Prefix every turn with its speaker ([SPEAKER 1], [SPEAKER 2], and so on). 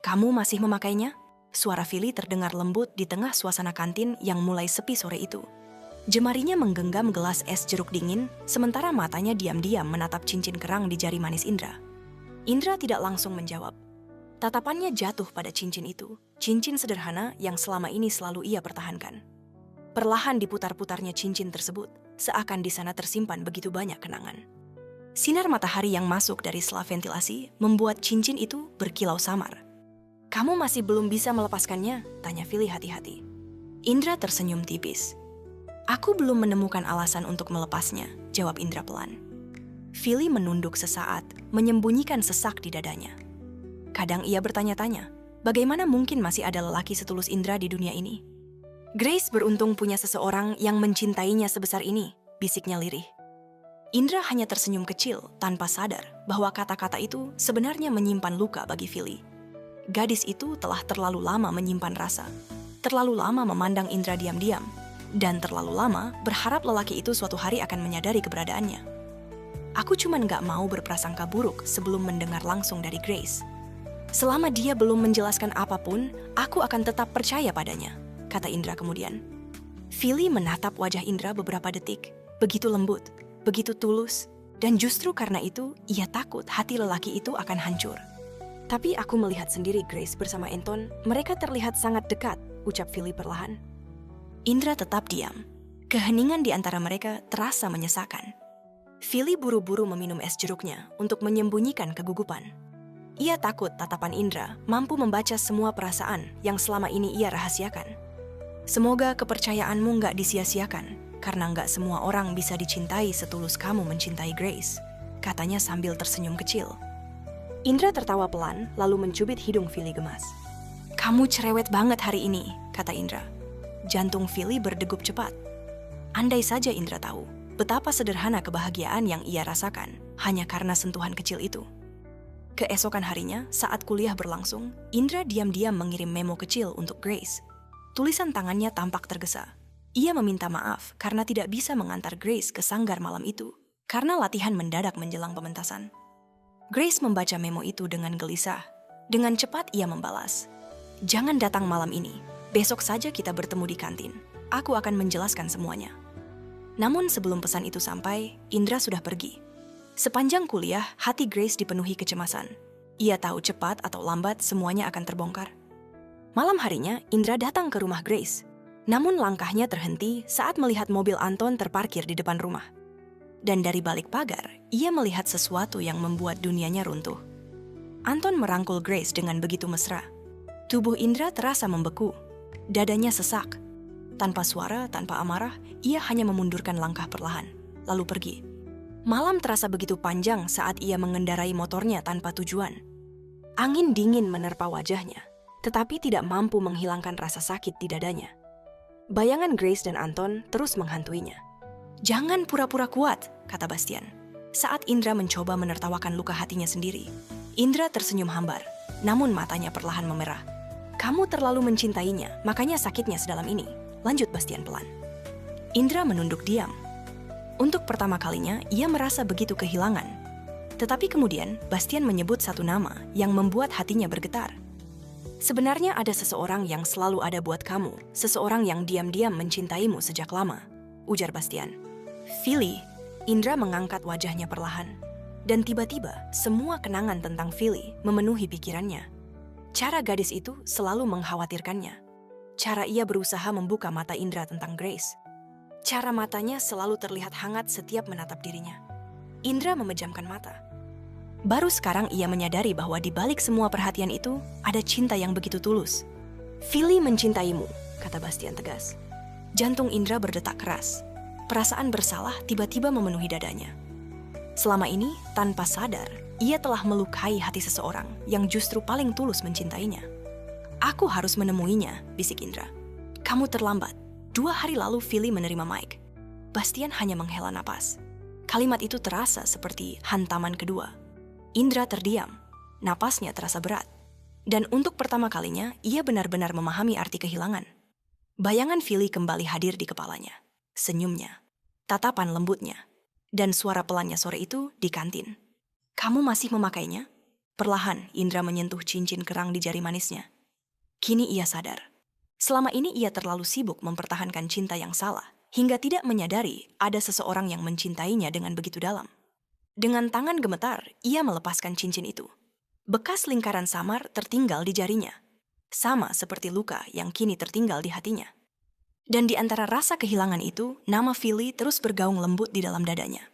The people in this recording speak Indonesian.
[SPEAKER 1] Kamu masih memakainya? Suara Philly terdengar lembut di tengah suasana kantin yang mulai sepi sore itu. Jemarinya menggenggam gelas es jeruk dingin, sementara matanya diam-diam menatap cincin kerang di jari manis Indra. Indra tidak langsung menjawab. Tatapannya jatuh pada cincin itu, cincin sederhana yang selama ini selalu ia pertahankan. Perlahan diputar-putarnya cincin tersebut, seakan di sana tersimpan begitu banyak kenangan. Sinar matahari yang masuk dari sela ventilasi membuat cincin itu berkilau samar. Kamu masih belum bisa melepaskannya? Tanya Philly hati-hati. Indra tersenyum tipis. Aku belum menemukan alasan untuk melepasnya, jawab Indra pelan. Philly menunduk sesaat, menyembunyikan sesak di dadanya. Kadang ia bertanya-tanya, bagaimana mungkin masih ada lelaki setulus Indra di dunia ini? Grace beruntung punya seseorang yang mencintainya sebesar ini, bisiknya lirih. Indra hanya tersenyum kecil tanpa sadar bahwa kata-kata itu sebenarnya menyimpan luka bagi Philly. Gadis itu telah terlalu lama menyimpan rasa, terlalu lama memandang Indra diam-diam, dan terlalu lama berharap lelaki itu suatu hari akan menyadari keberadaannya. Aku cuma nggak mau berprasangka buruk sebelum mendengar langsung dari Grace. Selama dia belum menjelaskan apapun, aku akan tetap percaya padanya, kata Indra kemudian. Philly menatap wajah Indra beberapa detik, begitu lembut, begitu tulus, dan justru karena itu ia takut hati lelaki itu akan hancur. Tapi aku melihat sendiri Grace bersama Anton, mereka terlihat sangat dekat, ucap Philly perlahan. Indra tetap diam. Keheningan di antara mereka terasa menyesakan. Philly buru-buru meminum es jeruknya untuk menyembunyikan kegugupan. Ia takut tatapan Indra mampu membaca semua perasaan yang selama ini ia rahasiakan. Semoga kepercayaanmu nggak disia-siakan, karena nggak semua orang bisa dicintai setulus kamu mencintai Grace, katanya sambil tersenyum kecil. Indra tertawa pelan, lalu mencubit hidung Philly gemas. Kamu cerewet banget hari ini, kata Indra. Jantung Philly berdegup cepat. Andai saja Indra tahu betapa sederhana kebahagiaan yang ia rasakan hanya karena sentuhan kecil itu. Keesokan harinya, saat kuliah berlangsung, Indra diam-diam mengirim memo kecil untuk Grace. Tulisan tangannya tampak tergesa. Ia meminta maaf karena tidak bisa mengantar Grace ke sanggar malam itu, karena latihan mendadak menjelang pementasan. Grace membaca memo itu dengan gelisah. Dengan cepat ia membalas. Jangan datang malam ini. Besok saja kita bertemu di kantin. Aku akan menjelaskan semuanya. Namun sebelum pesan itu sampai, Indra sudah pergi. Sepanjang kuliah, hati Grace dipenuhi kecemasan. Ia tahu cepat atau lambat semuanya akan terbongkar. Malam harinya, Indra datang ke rumah Grace. Namun langkahnya terhenti saat melihat mobil Anton terparkir di depan rumah. Dan dari balik pagar, ia melihat sesuatu yang membuat dunianya runtuh. Anton merangkul Grace dengan begitu mesra. Tubuh Indra terasa membeku. Dadanya sesak. Tanpa suara, tanpa amarah, ia hanya memundurkan langkah perlahan, lalu pergi. Malam terasa begitu panjang saat ia mengendarai motornya tanpa tujuan. Angin dingin menerpa wajahnya, tetapi tidak mampu menghilangkan rasa sakit di dadanya. Bayangan Grace dan Anton terus menghantuinya. Jangan pura-pura kuat, kata Bastian. Saat Indra mencoba menertawakan luka hatinya sendiri, Indra tersenyum hambar, namun matanya perlahan memerah. Kamu terlalu mencintainya, makanya sakitnya sedalam ini, lanjut Bastian pelan. Indra menunduk diam. Untuk pertama kalinya, ia merasa begitu kehilangan. Tetapi kemudian, Bastian menyebut satu nama yang membuat hatinya bergetar. Sebenarnya ada seseorang yang selalu ada buat kamu, seseorang yang diam-diam mencintaimu sejak lama, ujar Bastian. Philly, Indra mengangkat wajahnya perlahan. Dan tiba-tiba, semua kenangan tentang Philly memenuhi pikirannya. Cara gadis itu selalu mengkhawatirkannya. Cara ia berusaha membuka mata Indra tentang Grace. Cara matanya selalu terlihat hangat setiap menatap dirinya. Indra memejamkan mata. Baru sekarang ia menyadari bahwa di balik semua perhatian itu, ada cinta yang begitu tulus. Philly mencintaimu, kata Bastian tegas. Jantung Indra berdetak keras. Perasaan bersalah tiba-tiba memenuhi dadanya. Selama ini, tanpa sadar, ia telah melukai hati seseorang yang justru paling tulus mencintainya. Aku harus menemuinya, bisik Indra. Kamu terlambat. 2 hari lalu Philly menerima Mike. Bastian hanya menghela napas. Kalimat itu terasa seperti hantaman kedua. Indra terdiam. Napasnya terasa berat. Dan untuk pertama kalinya, ia benar-benar memahami arti kehilangan. Bayangan Philly kembali hadir di kepalanya. Senyumnya, tatapan lembutnya, dan suara pelannya sore itu di kantin. Kamu masih memakainya? Perlahan, Indra menyentuh cincin kerang di jari manisnya. Kini ia sadar. Selama ini ia terlalu sibuk mempertahankan cinta yang salah, hingga tidak menyadari ada seseorang yang mencintainya dengan begitu dalam. Dengan tangan gemetar, ia melepaskan cincin itu. Bekas lingkaran samar tertinggal di jarinya, sama seperti luka yang kini tertinggal di hatinya. Dan di antara rasa kehilangan itu, nama Philly terus bergaung lembut di dalam dadanya.